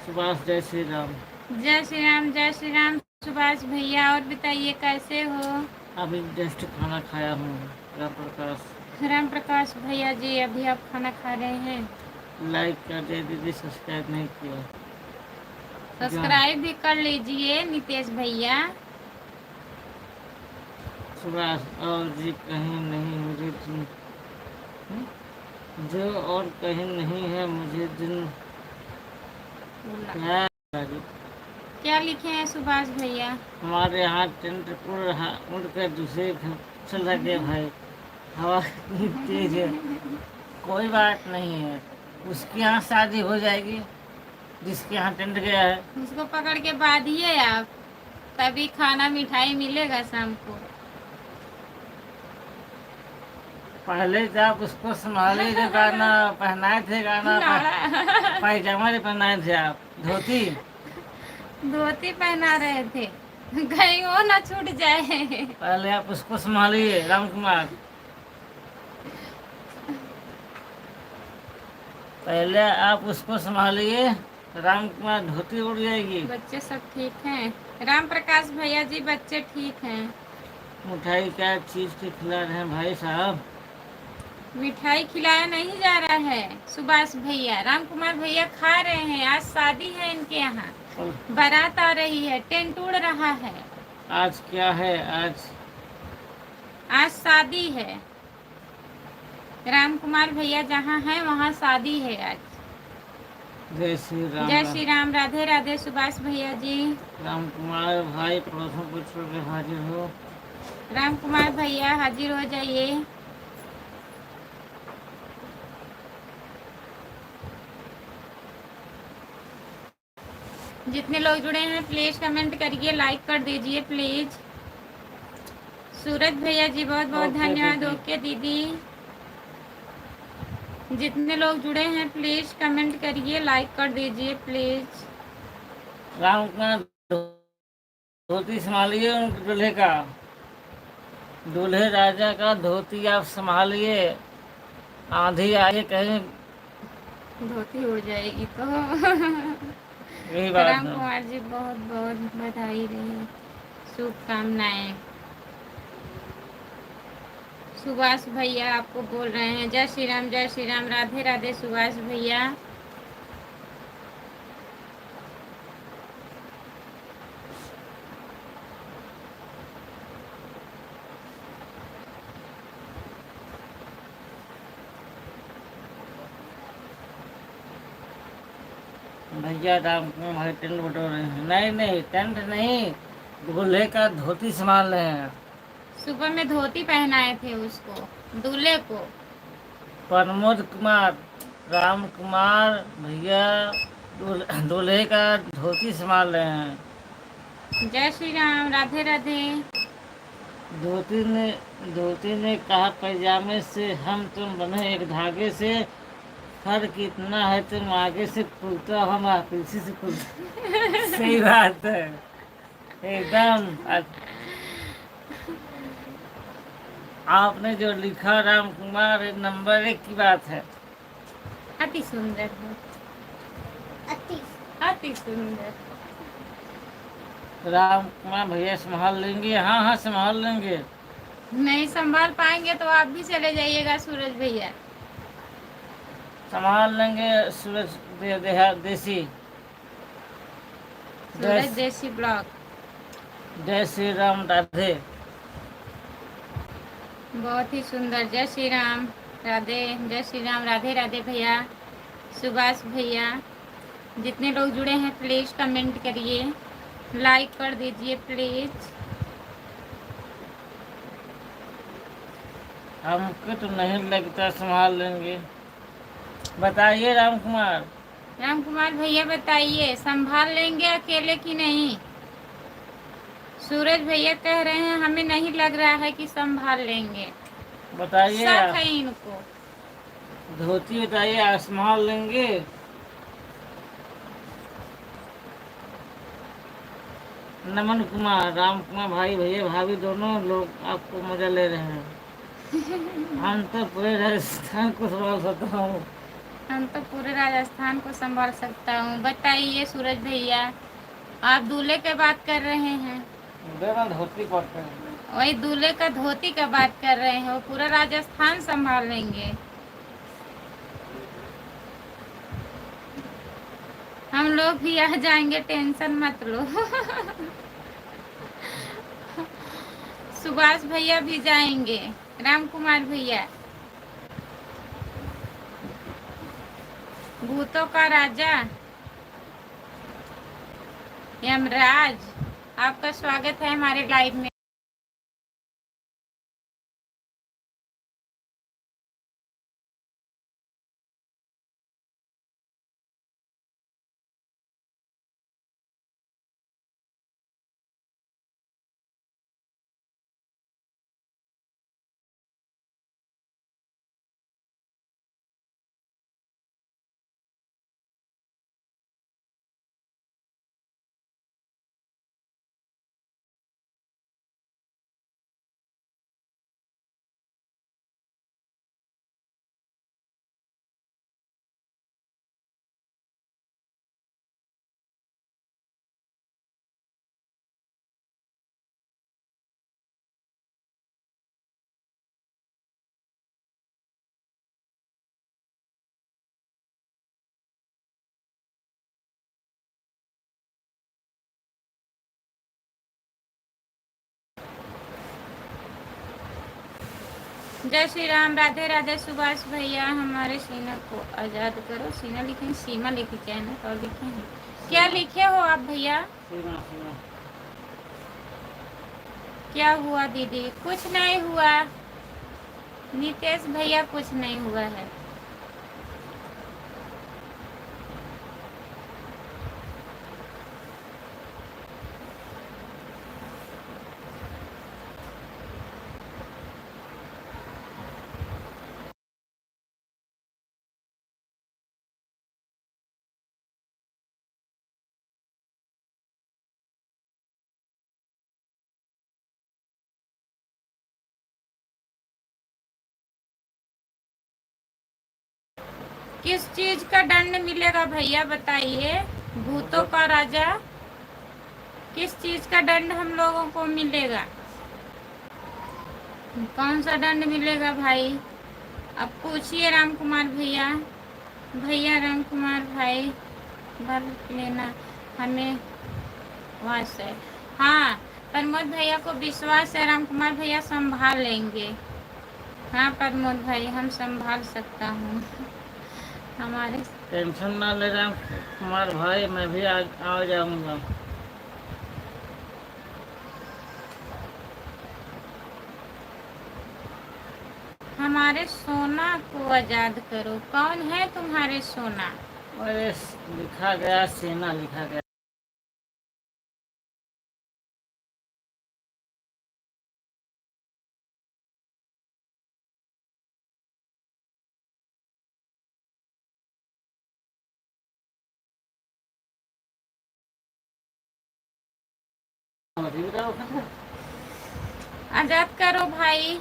सुभाष जय श्री राम। जय श्री राम जय श्री राम सुभाष भैया, और बताइए कैसे हो? अभी जस्ट खाना खाया हूँ। राम प्रकाश। राम प्रकाश भैया जी अभी आप खाना खा रहे हैं? लाइक कर दे दीदी, सब्सक्राइब नहीं किया। सब्सक्राइब भी कर लीजिए नितेश भैया। सुभाष और जी कहीं नहीं मुझे दिन, जो और कहीं नहीं है मुझे दिन। क्या लिखे हैं सुभाष भैया? हमारे यहाँ टेंट उड़ कर दूसरे घर चला गया भाई। हवा कितनी तेज है। कोई बात नहीं है, उसके यहाँ शादी हो जाएगी जिसके यहाँ टेंट गया है। उसको पकड़ के बांधिए आप, तभी खाना मिठाई मिलेगा शाम को। पहले जब आप उसको संभाले, जो गाना पहनाए थे, गाना पायजामा जो पहनाए थे आप, धोती धोती पहना रहे थे, कहीं वो ना छूट जाए। पहले आप उसको संभालिए राम कुमार। पहले आप उसको संभालिए, राम कुमार धोती उड़ जाएगी। बच्चे सब ठीक हैं? राम प्रकाश भैया जी बच्चे ठीक हैं। मिठाई क्या चीज की खिला रहे हैं भाई साहब? मिठाई खिलाया नहीं जा रहा है सुभाष भैया, राम कुमार भैया खा रहे हैं। आज शादी है इनके यहाँ, बारात आ रही है, टेंट उड़ रहा है। आज क्या है? आज शादी है। राम कुमार भैया जहाँ हैं वहाँ शादी है आज। जय श्री राम। जय श्री राम, राधे राधे सुभाष भैया जी। राम कुमार भाई पड़ोसों को छोड़ के हाजिर हो। राम कुमार भैया हाजिर हो जाइए। जितने लोग जुड़े हैं प्लीज कमेंट करिए, लाइक कर दीजिए प्लीज। सूरज भैया जी बहुत बहुत धन्यवाद। ओके दीदी। जितने लोग जुड़े हैं प्लीज कमेंट करिए, लाइक कर दीजिए प्लीज। राम कुमार धोती संभालिए उनके दूल्हे का, दूल्हे राजा का धोती आप संभालिए, आंधी आए कहीं। धोती उड़ जाएगी तो। यही बात राम है। कुमार जी बहुत बहुत बधाई रही, शुभकामनाएं। सुभाष भैया आपको बोल रहे हैं जय श्री राम, जय श्री राम, राधे राधे सुभाष भैया। भैया राम कुमार भाई टेंट बटोर रहे हैं। नहीं नहीं, टेंट नहीं, दूल्हे का धोती संभाल रहे हैं। सुबह में धोती पहनाए थे उसको, दूल्हे को। प्रमोद कुमार, राम कुमार भैया दूल्हे का धोती संभाल रहे हैं। जय श्री राम, राधे राधे। धोती ने कहा पैजामे से हम तुम बने एक धागे से, फर्क इतना है तुम आगे से खुलता, हम पीछे से खुलता। सही बात है एकदम। आपने जो लिखा राम कुमार, नंबर 1 की बात है। अति सुंदर है, अति अति सुंदर। राम कुमार भैया संभाल लेंगे, हाँ हाँ संभाल लेंगे। नहीं संभाल पाएंगे तो आप भी चले जाइएगा सूरज भैया। संभाल लेंगे सूरज देसी। सूरज देसी ब्लॉग। जय श्री राम, राधे। बहुत ही सुंदर, जय श्री राम, राधे, जय श्री राम, राधे राधे भैया, सुभाष भैया। जितने लोग जुड़े हैं प्लीज कमेंट करिए, लाइक कर दीजिए प्लीज। हमको तो नहीं लगता संभाल लेंगे। बताइए राम कुमार। राम कुमार भैया बताइए संभाल लेंगे अकेले कि नहीं। सूरज भैया कह रहे हैं हमें नहीं लग रहा है कि संभाल लेंगे, बताइए शक है इनको। धोती बताइए, आप संभाल लेंगे। नमन कुमार, राम कुमार भाई भैया भाभी दोनों लोग आपको मजा ले रहे हैं। हम तो पूरे राजस्थान को संभाल सकता हूँ। हम तो पूरे राजस्थान को संभाल सकता हूँ। बताइए सूरज भैया, आप दूल्हे की बात कर रहे हैं, धोती पड़ते हैं। वही दूल्हे का धोती का बात कर रहे हैं, वो पूरा राजस्थान संभाल लेंगे। हम लोग भी आ जाएंगे, टेंशन मत लो। सुभाष भैया भी जाएंगे, राम कुमार भैया। भूतों का राजा यमराज, आपका स्वागत है हमारे लाइव में। जय श्री राम, राधे राधे सुभाष भैया। हमारे सीना को आजाद करो। सीना लिखें, सीमा लिखी क्या है ना, और लिखे हैं क्या लिखे हो आप भैया? क्या हुआ दीदी? कुछ नहीं हुआ नितेश भैया, कुछ नहीं हुआ है। किस चीज का दंड मिलेगा भैया बताइए। भूतों का राजा, किस चीज का दंड हम लोगों को मिलेगा? कौन सा दंड मिलेगा भाई? अब पूछिए राम कुमार भैया। भैया राम कुमार भाई भर लेना हमें विश्वास है। हाँ, प्रमोद भैया को विश्वास है, राम कुमार भैया संभाल लेंगे। हाँ प्रमोद भाई, हम संभाल सकता हूँ। हमारे टेंशन ना ले राम कुमार भाई, मैं भी आ जाऊंगा। हमारे सोना को आजाद करो। कौन है तुम्हारे सोना? अरे लिखा गया सेना, लिखा गया। आजाद करो भाई।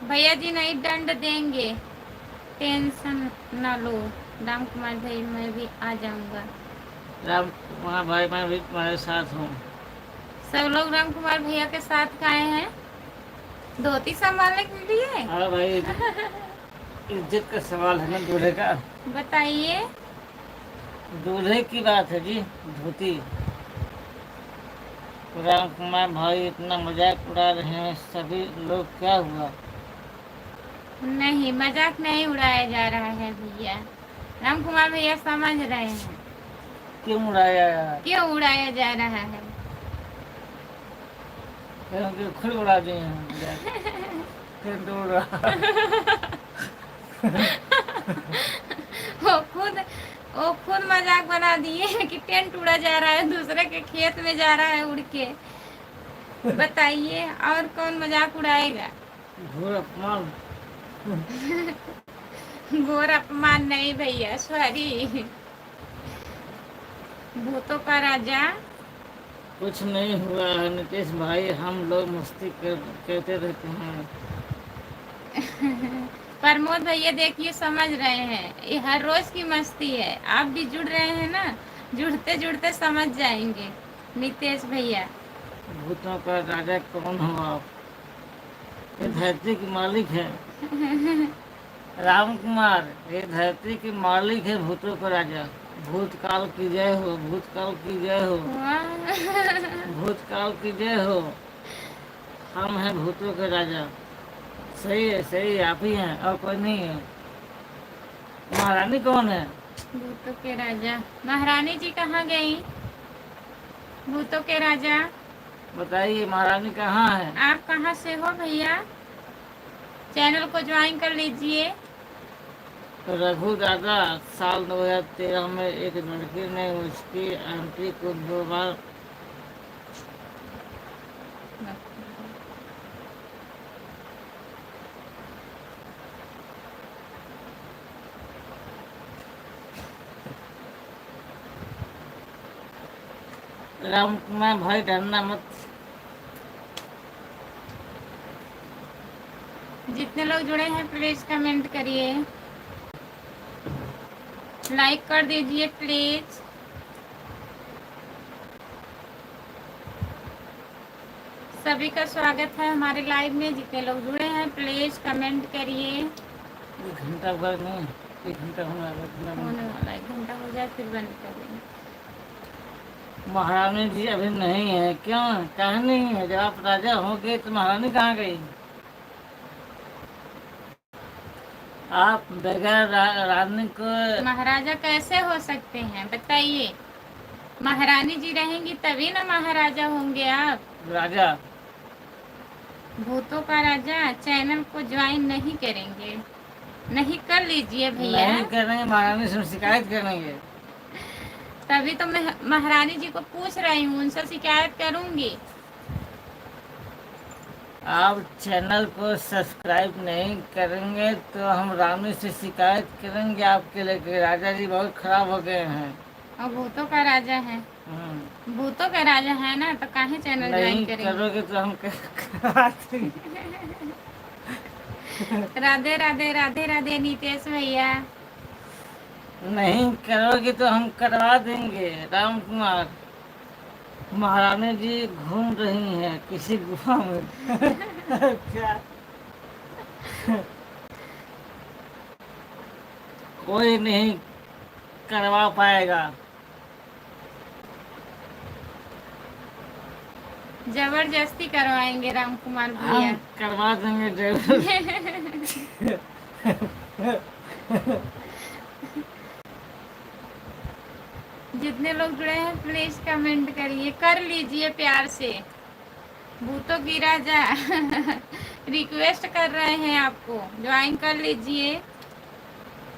भैया जी नहीं दंड देंगे, टेंशन ना लो। राम कुमार भाई मैं भी आ जाऊंगा। राम कुमार भाई मैं भी तुम्हारे साथ हूँ। सब लोग राम कुमार भैया के साथ आए हैं धोती संभालने के लिए। हाँ भाई, इज्जत का सवाल है ना दूल्हे का। बताइए। दूल्हे की बात है जी, धोती। राम कुमार भाई इतना मजाक उड़ा रहे हैं सभी लोग, क्या हुआ? नहीं, मजाक नहीं उड़ाया जा रहा है भैया। राम कुमार भैया समझ रहे हैं। क्यों उड़ाया यार? क्यों उड़ाया जा रहा है? क्योंकि खुद उड़ा दिए हैं मजाक। फिर तो उड़ा। वो खुद वो खुद मजाक बना दिए कि टेंट उड़ा जा रहा है, दूसरे के खेत में जा रहा है उड़ के। बताइए और कौन मजाक उड़ाएगा? घोर अपमान। घोर अपमान नहीं भैया, सॉरी। भूतों का राजा। कुछ नहीं हुआ है नीतीश भाई, हम लोग मस्ती करते रहते हैं। प्रमोद भैया देखिए समझ रहे हैं, ये हर रोज की मस्ती है। आप भी जुड़ रहे हैं ना, जुड़ते जुड़ते समझ जाएंगे नीतीश भैया। भूतों का राजा कौन हो आप? ये धरती के मालिक है राम कुमार, ये धरती के मालिक है, भूतों का राजा। भूतकाल की जय हो, भूतकाल की जय हो, वाह। भूतकाल की जय हो। हम हैं भूतों के राजा। सही है, सही है, आप ही हैं और कोई नहीं है। महारानी कौन है? भूतों के राजा महारानी जी कहाँ गई? भूतों के राजा बताइए महारानी कहाँ है? आप कहाँ से हो भैया? चैनल को ज्वाइन कर लीजिए। तो रघु दादा, साल 2013 में एक लड़की ने उसकी आंटी को 2 बार राम कुमार भाई डरना मत। जितने लोग जुड़े हैं प्लीज कमेंट करिए, लाइक कर दीजिए प्लीज। सभी का स्वागत है हमारे लाइव में। जितने लोग जुड़े हैं प्लीज कमेंट करिए। 1 घंटा भर नहीं, 1 घंटा होने वाला 1 घंटा हो जाए फिर बंद कर देंगे। महारानी जी अभी नहीं है, क्यों? कहाँ नहीं है? जब आप राजा हो गए तो महारानी कहाँ गई? आप बगैर रानी को महाराजा कैसे हो सकते हैं बताइए? महारानी जी रहेंगी तभी ना महाराजा होंगे आप। राजा। भूतों का राजा चैनल को ज्वाइन नहीं करेंगे? नहीं कर लीजिए भैया। नहीं करेंगे, महारानी से शिकायत करेंगे। तभी तो मैं महारानी जी को पूछ रही हूँ, उनसे शिकायत करूंगी। आप चैनल को सब्सक्राइब नहीं करेंगे तो हम रानी से शिकायत करेंगे आपके लेके। राजा जी बहुत खराब हो गए हैं। और भूतों का राजा है, भूतों का राजा है ना, तो काहे चैनल ज्वाइन करेंगे? करोगे तो हम करवा देंगे। राधे राधे, राधे राधे नीतीश भैया। नहीं करोगे तो हम करवा देंगे। राम कुमार, महारानी जी घूम रही हैं किसी गुफा में। क्या? कोई नहीं करवा पाएगा। जबरदस्ती करवाएंगे राम कुमार हम भैया। करवा देंगे जरूर। जितने लोग जुड़े हैं प्लीज कमेंट करिए, कर लीजिए प्यार से। भूतों की राजा रिक्वेस्ट कर रहे हैं आपको, ज्वाइन कर लीजिए।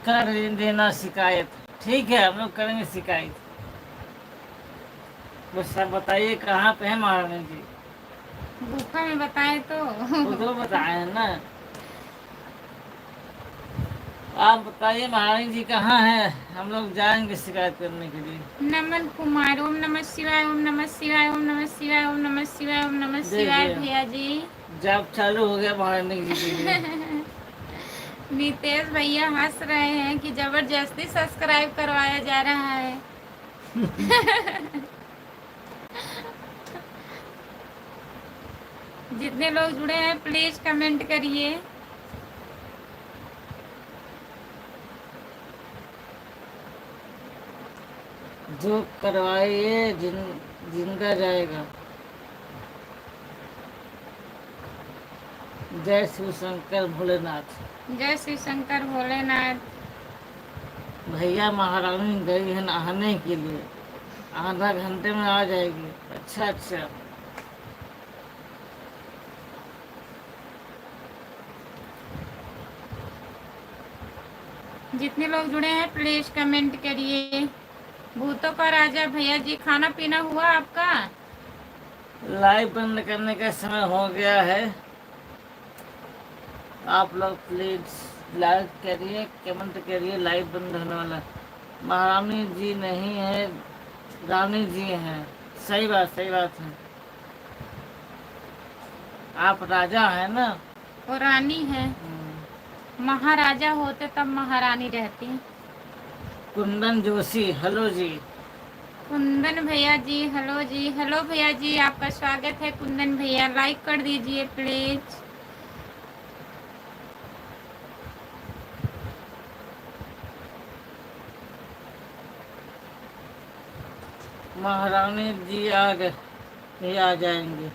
कर देना शिकायत। ठीक है, हम लोग करेंगे शिकायत। बस सब बताइए कहाँ पे है महारानी जी। गुफा में बताएं तो। वो तो बताए हैं ना। आप बताइए महारानी जी कहाँ है, हम लोग जाएंगे शिकायत करने के लिए। नमन कुमार, ओम नमः शिवाय, ओम नमः शिवाय, ओम नमः शिवाय, ओम नमः शिवाय, ओम नमः शिवाय देखिए। भैया जी। जब चालू हो गया महारानी जी के लिए। नितेश भैया हंस रहे हैं कि जबरदस्ती सब्सक्राइब करवाया जा रहा है। जितने लोग जुड़े हैं प्लीज कमेंट करिए। जो करवाइए जिंदा जाएगा। जय शिव शंकर भोलेनाथ। जय श्री शंकर भोलेनाथ। भैया महारानी गई है नहाने के लिए, आधा घंटे में आ जाएगी। अच्छा अच्छा। जितने लोग जुड़े हैं प्लीज कमेंट करिए। भूतों का राजा भैया जी, खाना पीना हुआ आपका? लाइव बंद करने का समय हो गया है। आप लोग प्लीज लाइक करिए, कमेंट करिए। लाइव बंद होने वाला। महारानी जी नहीं है, रानी जी हैं। सही बात, सही बात है। आप राजा हैं ना। वो रानी है। महाराजा होते तब महारानी रहती। कुंदन जोशी, हेलो जी। कुंदन भैया जी, हेलो जी। हेलो भैया जी, आपका स्वागत है कुंदन भैया। लाइक कर दीजिए प्लीज। महारानी जी आ गए, ये आ जाएंगे।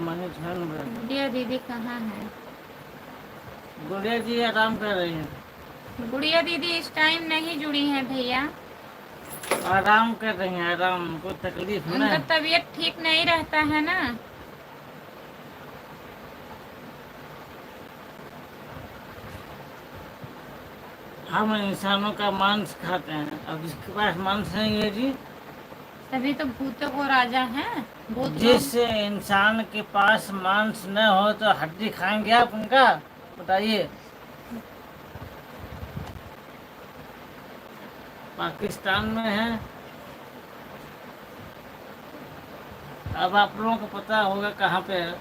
मनी गुड़िया दीदी कहाँ है? गुड़िया जी आराम कर रही हैं। गुड़िया दीदी इस टाइम नहीं जुड़ी हैं भैया। आराम कर रही हैं, आराम। कोई तकलीफ उनका नहीं। तबीयत ठीक नहीं रहता है ना। हम इंसानों का मांस खाते हैं, अब जिसके पास मांस नहीं है जी। तभी तो भूतों को राजा हैं। भूत जिस इंसान के पास मांस न हो तो हड्डी खाएंगे आप उनका? बताइए। पाकिस्तान में है। अब आप लोगों को पता होगा कहाँ पे है।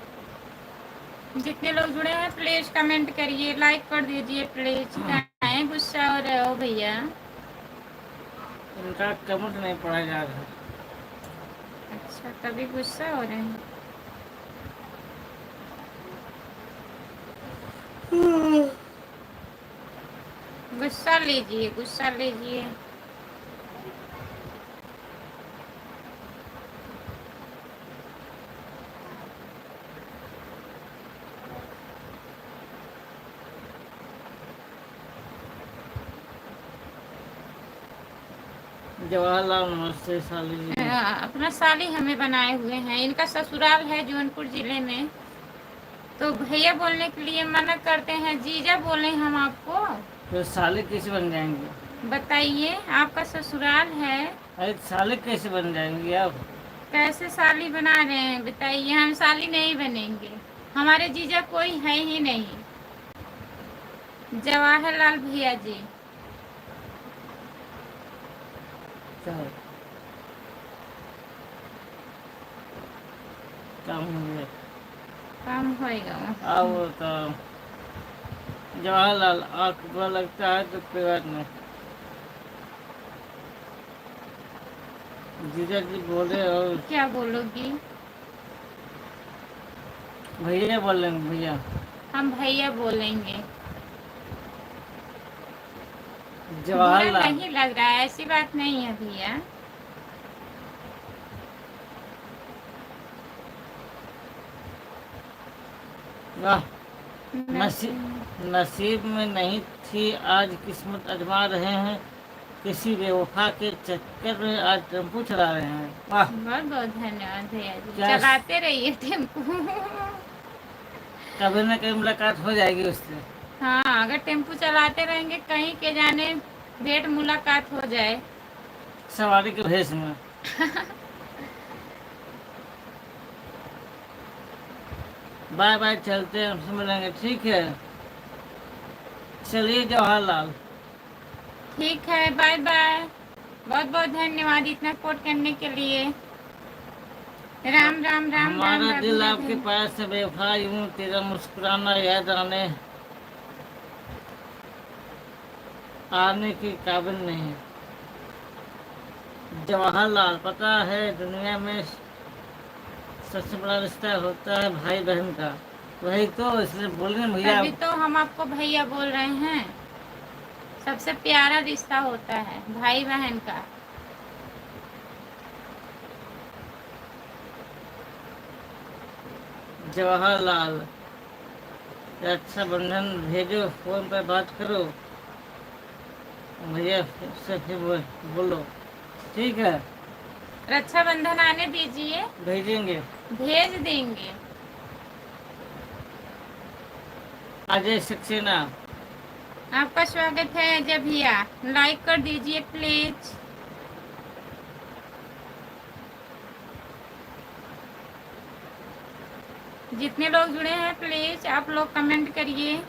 जितने लोग जुड़े हैं प्लीज कमेंट करिए, लाइक कर दीजिए प्लीज। क्या है गुस्सा हो रहे हो भैया? इनका कमेंट नहीं पढ़ा जा रहा। अच्छा, तभी गुस्सा हो रहे हैं। गुस्सा लीजिए, गुस्सा लीजिए। जवाहरलाल नमस्ते साली जी। अपना साली हमें बनाए हुए हैं। इनका ससुराल है जौनपुर जिले में। तो भैया बोलने के लिए मना करते हैं, जीजा बोले हम आपको। तो साले कैसे बन जाएंगे? बताइए, आपका ससुराल है। अरे साले कैसे बन जाएंगे आप? कैसे साली बना रहे हैं बताइए? हम साली नहीं बनेंगे, हमारे जीजा कोई है ही नहीं। जवाहरलाल भैया जी। चलो काम हो गया। काम होएगा। अब तो जवाहरलाल आँख बुरा लगता है तो कोई बात नहीं। जीजा जी बोले और क्या बोलोगी? भैया बोलेंगे भैया। हम भैया बोलेंगे। बुरा जवाहरलाल नहीं लग रहा है, ऐसी बात नहीं है भैया। वाह, नसीब में नहीं थी आज किस्मत आजमा रहे हैं, किसी बेवफा के चक्कर में आज टेम्पो चला रहे हैं। वाह, बहुत बहुत धन्यवाद भैया जी, क्या चलाते रहिए टेम्पो। कभी न कभी मुलाकात हो जाएगी उससे। हाँ, अगर टेम्पो चलाते रहेंगे कहीं के जाने भेंट मुलाकात हो जाए। सवारी के भेष में। बाय बाय, चलते हैं, हमसे मिलेंगे, ठीक है। चलिए जवाहरलाल। ठीक है, बाय बाय। बहुत बहुत धन्यवाद इतना सपोर्ट करने के लिए। राम राम राम हमारा राम दिल राधे आपके राधे। पास से बेवफा यूं तेरा मुस्कुराना याद आने के काबिल नहीं। जवाहरलाल, पता है दुनिया में सबसे बड़ा रिश्ता होता है भाई बहन का। वही तो इसलिए बोल रहे हैं भैया। तभी तो हम आपको भैया बोल रहे हैं। सबसे प्यारा रिश्ता होता है भाई बहन का। जवाहरलाल, रक्षाबंधन भेजो, फोन पर बात करो, भैया से फिर बोलो, ठीक है। रक्षाबंधन आने दीजिए, भेजेंगे। भेज देंगे। अजय सक्सेना, आपका स्वागत है अजय भैया, लाइक कर दीजिए प्लीज। जितने लोग जुड़े हैं प्लीज आप लोग कमेंट करिए।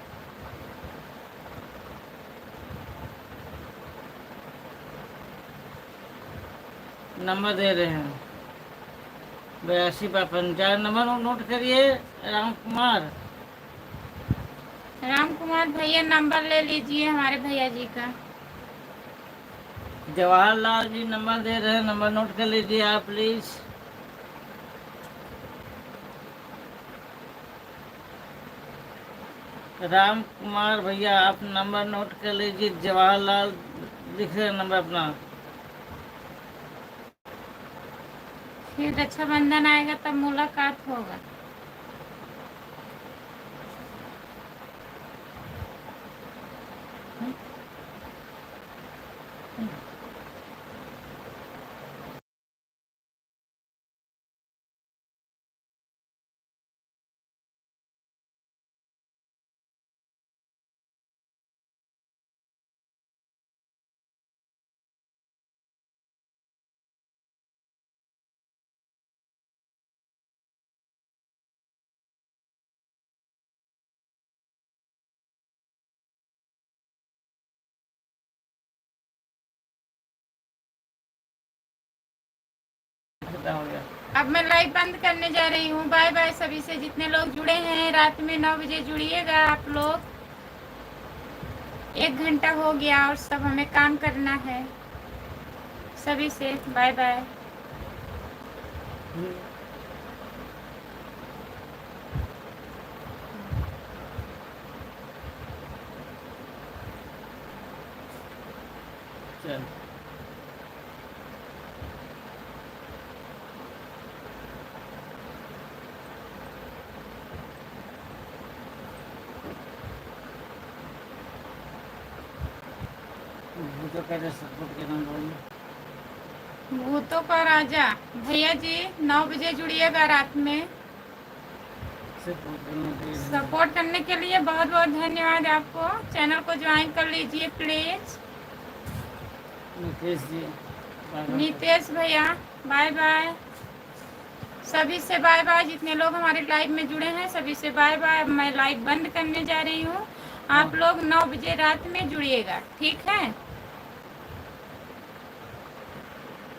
नंबर दे रहे हैं 82 55 नंबर नोट करिए। राम कुमार, राम कुमार भैया नंबर ले लीजिए हमारे भैया जी का। जवाहरलाल जी नंबर दे रहे हैं, नंबर नोट कर लीजिए आप प्लीज। राम कुमार भैया आप नंबर नोट कर लीजिए। जवाहरलाल लिख रहे हैं नंबर अपना। फिर रक्षाबंधन आएगा तब मुलाकात होगा। खत्म हो गया। अब मैं लाइव बंद करने जा रही हूँ। बाय बाय सभी से। जितने लोग जुड़े हैं रात में 9 बजे जुड़िएगा आप लोग। 1 घंटा हो गया और सब हमें काम करना है। सभी से बाय बाय। चल तो कैसे सपोर्ट करना बोलिए। भूतों का राजा भैया जी 9 बजे जुड़िएगा रात में। सपोर्ट करने के लिए बहुत बहुत धन्यवाद आपको। चैनल को ज्वाइन कर लीजिए प्लीज। नितेश जी, नितेश भैया बाय बाय। सभी से बाय बाय। जितने लोग हमारे लाइव में जुड़े हैं सभी से बाय बाय। मैं लाइव बंद करने जा रही हूँ। आप लोग 9 बजे रात में जुड़िएगा, ठीक है।